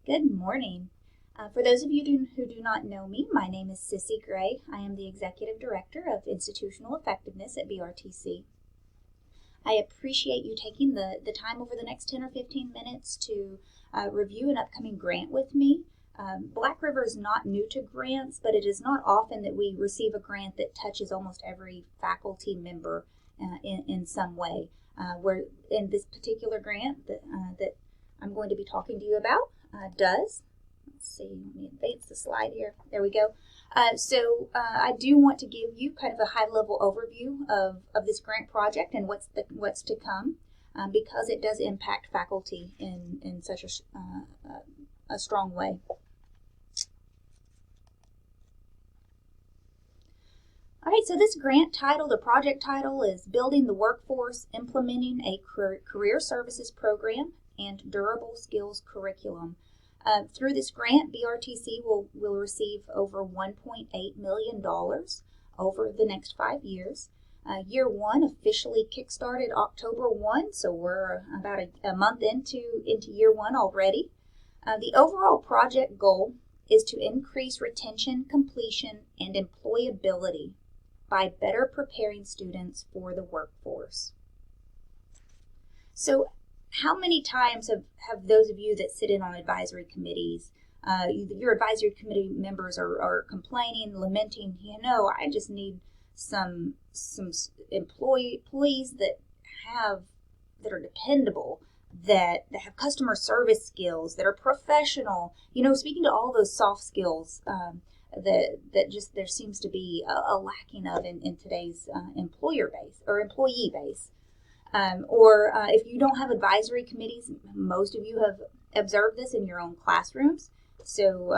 Good morning. For those of you who do not know me, my name is Sissy Gray. I am the Executive Director of Institutional Effectiveness at BRTC. I appreciate you taking the time over the next 10 or 15 minutes to review an upcoming grant with me. Black River is not new to grants, but it is not often that we receive a grant that touches almost every faculty member in some way. Where in this particular grant that I'm going to be talking to you about does. Let's see, let me advance the slide here. There we go. I do want to give you kind of a high-level overview of this grant project and what's to come, because it does impact faculty in such a strong way. All right, so this grant title, the project title, is Building the Workforce, Implementing a Career Services Program and Durable Skills Curriculum. Through this grant, BRTC will receive over $1.8 million over the next 5 years. Year one officially kickstarted October 1, so we're about a month into year one already. The overall project goal is to increase retention, completion, and employability by better preparing students for the workforce. So how many times have those of you that sit in on advisory committees, your advisory committee members are complaining, lamenting, I just need some employees that are dependable, that have customer service skills, that are professional, speaking to all those soft skills that just there seems to be a lacking of in today's employer base or employee base. If you don't have advisory committees, most of you have observed this in your own classrooms. So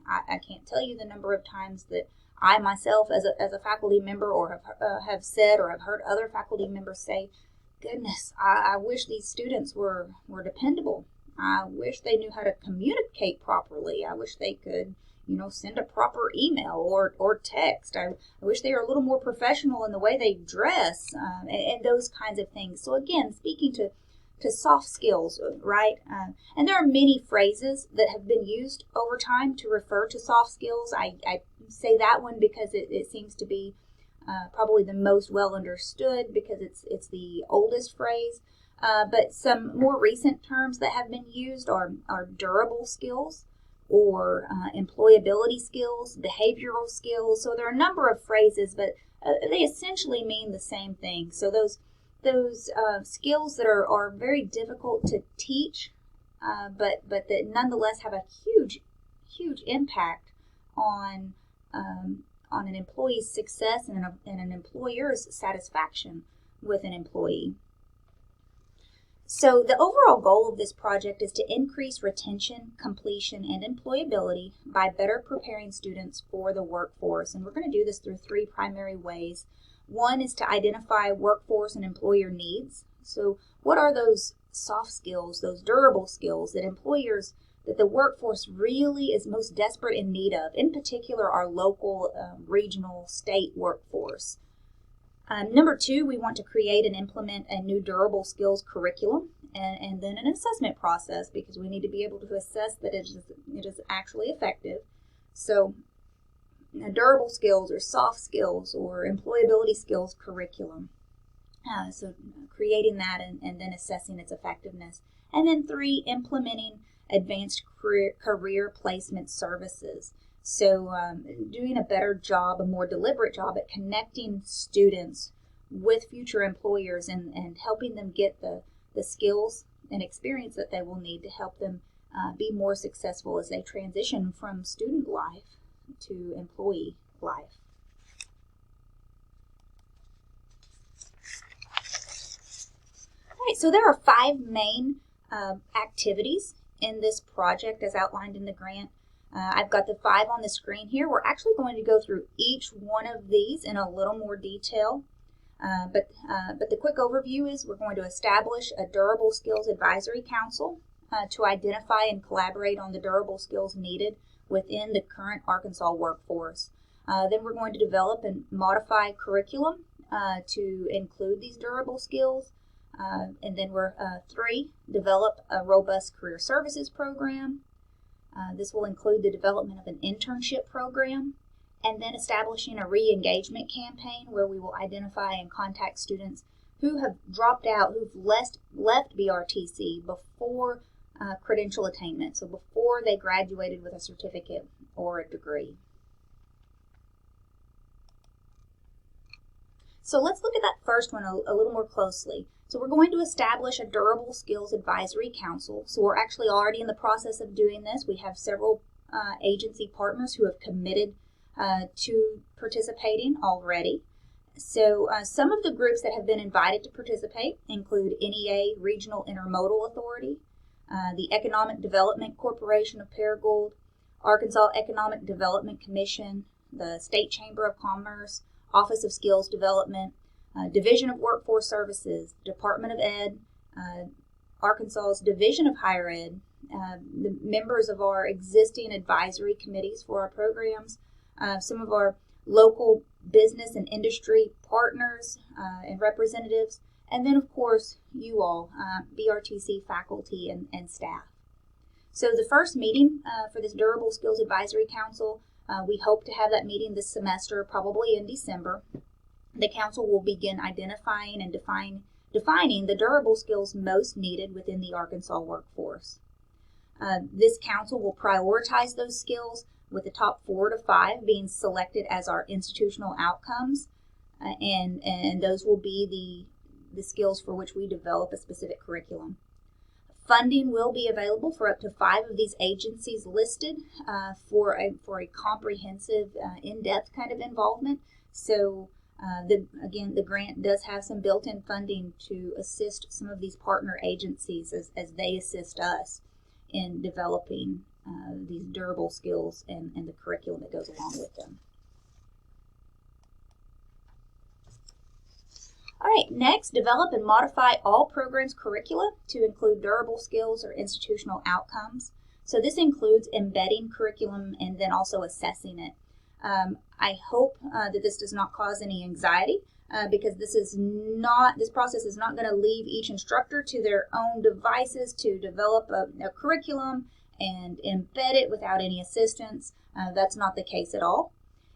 I can't tell you the number of times that I myself, as a faculty member, or have said or have heard other faculty members say, "Goodness, I wish these students were dependable. I wish they knew how to communicate properly. I wish they could." Send a proper email or text. I wish they were a little more professional in the way they dress and those kinds of things. So again, speaking to soft skills, right? And there are many phrases that have been used over time to refer to soft skills. I say that one because it seems to be probably the most well understood because it's the oldest phrase. But some more recent terms that have been used are durable skills, or employability skills, behavioral skills. So there are a number of phrases, but they essentially mean the same thing. So those skills that are very difficult to teach, but that nonetheless have a huge impact on an employee's success and an employer's satisfaction with an employee. So the overall goal of this project is to increase retention, completion, and employability by better preparing students for the workforce. And we're going to do this through three primary ways. One is to identify workforce and employer needs. So what are those soft skills, those durable skills that the workforce really is most desperate in need of, in particular our local, regional, state workforce? Number two, we want to create and implement a new durable skills curriculum and then an assessment process, because we need to be able to assess that it is actually effective. So durable skills or soft skills or employability skills curriculum. So creating that and then assessing its effectiveness. And then three, implementing advanced career placement services. So doing a better job, a more deliberate job at connecting students with future employers and helping them get the skills and experience that they will need to help them be more successful as they transition from student life to employee life. All right, so there are 5 main activities in this project as outlined in the grant. I've got the 5 on the screen here. We're actually going to go through each one of these in a little more detail. But the quick overview is we're going to establish a Durable Skills Advisory Council to identify and collaborate on the durable skills needed within the current Arkansas workforce. Then we're going to develop and modify curriculum to include these durable skills. And then we're 3, develop a robust career services program. This will include the development of an internship program, and then establishing a re-engagement campaign where we will identify and contact students who have dropped out, who've left BRTC before credential attainment, so before they graduated with a certificate or a degree. So let's look at that first one a little more closely. So we're going to establish a Durable Skills Advisory Council. So we're actually already in the process of doing this. We have several agency partners who have committed to participating already. So some of the groups that have been invited to participate include NEA Regional Intermodal Authority, the Economic Development Corporation of Paragould, Arkansas Economic Development Commission, the State Chamber of Commerce, Office of Skills Development, Division of Workforce Services, Department of Ed, Arkansas's Division of Higher Ed, the members of our existing advisory committees for our programs, some of our local business and industry partners and representatives, and then of course you all, BRTC faculty and staff. So the first meeting for this Durable Skills Advisory Council, we hope to have that meeting this semester, probably in December. The council will begin identifying and defining the durable skills most needed within the Arkansas workforce. This council will prioritize those skills, with the top 4 to 5 being selected as our institutional outcomes, and those will be the skills for which we develop a specific curriculum. Funding will be available for up to 5 of these agencies listed for a comprehensive, in-depth kind of involvement. So the grant does have some built-in funding to assist some of these partner agencies as they assist us in developing these durable skills and the curriculum that goes along with them. All right, next, develop and modify all programs' curricula to include durable skills or institutional outcomes. So this includes embedding curriculum and then also assessing it. I hope that this does not cause any anxiety because this process is not going to leave each instructor to their own devices to develop a curriculum and embed it without any assistance. That's not the case at all.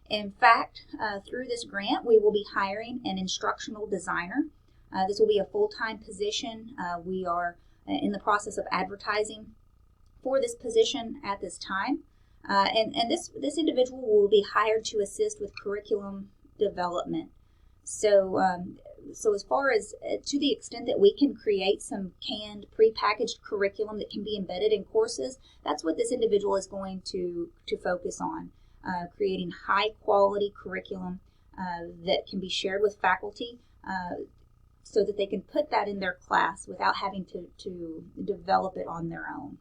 In fact, through this grant, we will be hiring an instructional designer. This will be a full-time position. We are in the process of advertising for this position at this time. And this individual will be hired to assist with curriculum development. So as far as to the extent that we can create some canned, prepackaged curriculum that can be embedded in courses, that's what this individual is going to focus on. Creating high quality curriculum that can be shared with faculty so that they can put that in their class without having to develop it on their own.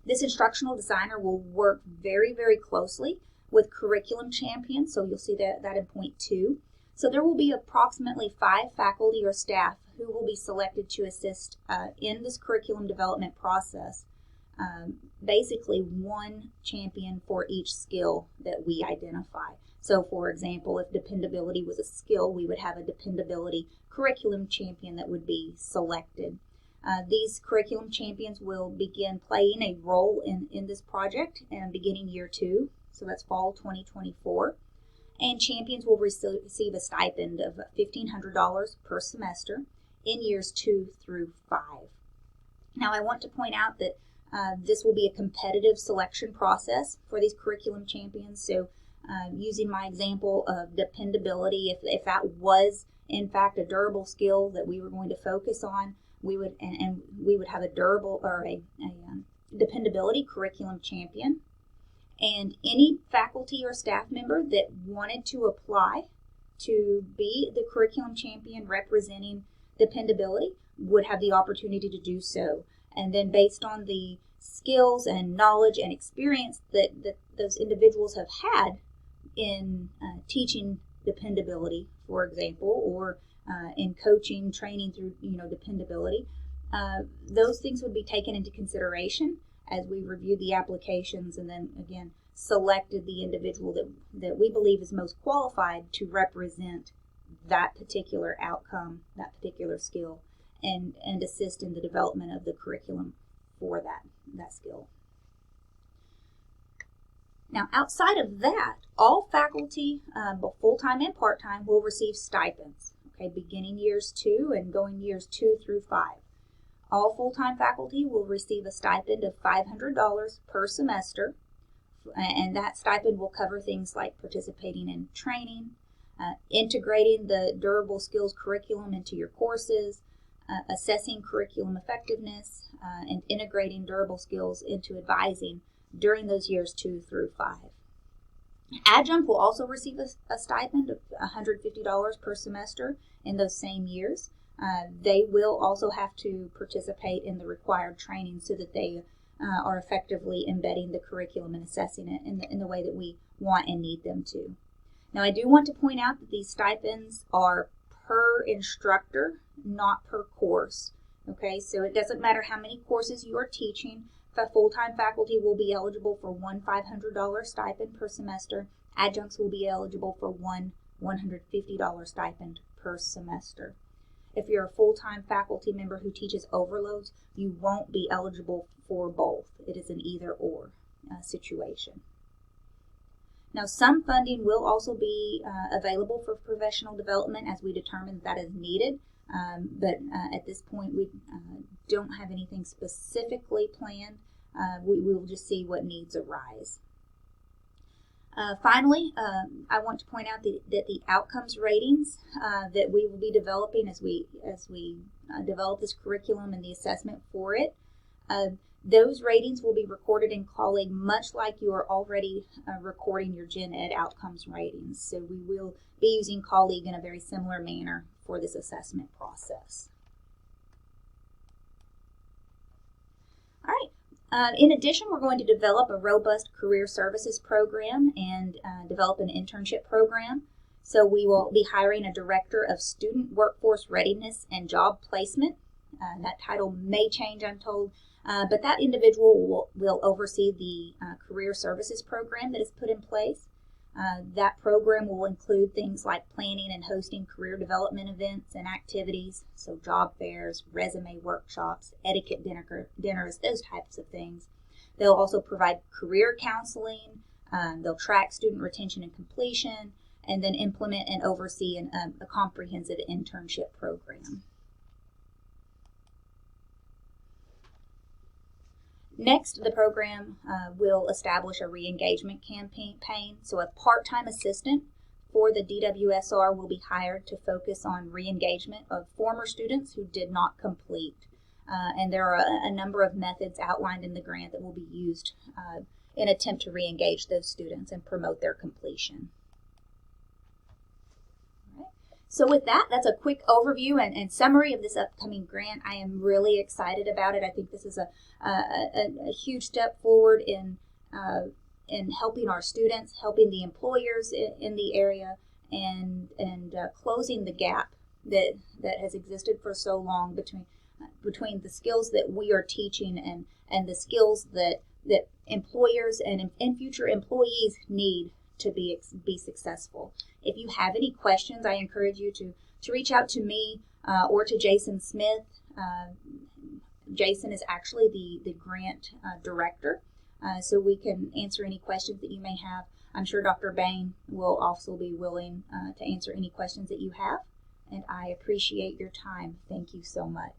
This instructional designer will work very, very closely with curriculum champions, so you'll see that in point 2. So there will be approximately 5 faculty or staff who will be selected to assist in this curriculum development process. Basically 1 champion for each skill that we identify. So for example, if dependability was a skill, we would have a dependability curriculum champion that would be selected. These curriculum champions will begin playing a role in this project beginning year 2, so that's fall 2024. And champions will receive a stipend of $1,500 per semester in years 2 through 5. Now I want to point out that this will be a competitive selection process for these curriculum champions. So using my example of dependability, if that was in fact a durable skill that we were going to focus on, we would have a durable or a dependability curriculum champion. And any faculty or staff member that wanted to apply to be the curriculum champion representing dependability would have the opportunity to do so. And then based on the skills and knowledge and experience that those individuals have had in teaching dependability, for example, or in coaching, training through dependability, those things would be taken into consideration as we reviewed the applications and then again selected the individual that we believe is most qualified to represent that particular outcome, that particular skill, and assist in the development of the curriculum for that skill. Now, outside of that, all faculty, both full-time and part-time, will receive stipends, okay, beginning years 2 and going years 2 through 5. All full-time faculty will receive a stipend of $500 per semester, and that stipend will cover things like participating in training, integrating the durable skills curriculum into your courses, assessing curriculum effectiveness, and integrating durable skills into advising during those years 2 through 5. Adjunct will also receive a stipend of $150 per semester in those same years. They will also have to participate in the required training so that they are effectively embedding the curriculum and assessing it in the way that we want and need them to. Now, I do want to point out that these stipends are per instructor, not per course. Okay, so it doesn't matter how many courses you are teaching. Full-time faculty will be eligible for one $500 stipend per semester. Adjuncts will be eligible for one $150 stipend per semester. If you're a full-time faculty member who teaches overloads, you won't be eligible for both. It is an either-or situation. Now, some funding will also be available for professional development as we determine that is needed, but at this point we don't have anything specifically planned. We will just see what needs arise. Finally, I want to point out that the outcomes ratings that we will be developing as we develop this curriculum and the assessment for it, those ratings will be recorded in Colleague much like you are already recording your Gen Ed outcomes ratings. So we will be using Colleague in a very similar manner for this assessment process. All right. In addition, we're going to develop a robust career services program and develop an internship program. So we will be hiring a director of student workforce readiness and job placement. That title may change, I'm told, but that individual will oversee the career services program that is put in place. That program will include things like planning and hosting career development events and activities, so job fairs, resume workshops, etiquette dinners, those types of things. They'll also provide career counseling. They'll track student retention and completion, and then implement and oversee a comprehensive internship program. Next, the program will establish a re-engagement campaign. So a part-time assistant for the DWSR will be hired to focus on re-engagement of former students who did not complete. And there are a number of methods outlined in the grant that will be used in an attempt to re-engage those students and promote their completion. So with that, that's a quick overview and summary of this upcoming grant. I am really excited about it. I think this is a huge step forward in helping our students, helping the employers in the area, and closing the gap that has existed for so long between the skills that we are teaching and the skills that employers and future employees need to be successful. If you have any questions, I encourage you to reach out to me or to Jason Smith. Jason is actually the grant director, so we can answer any questions that you may have. I'm sure Dr. Bain will also be willing to answer any questions that you have, and I appreciate your time. Thank you so much.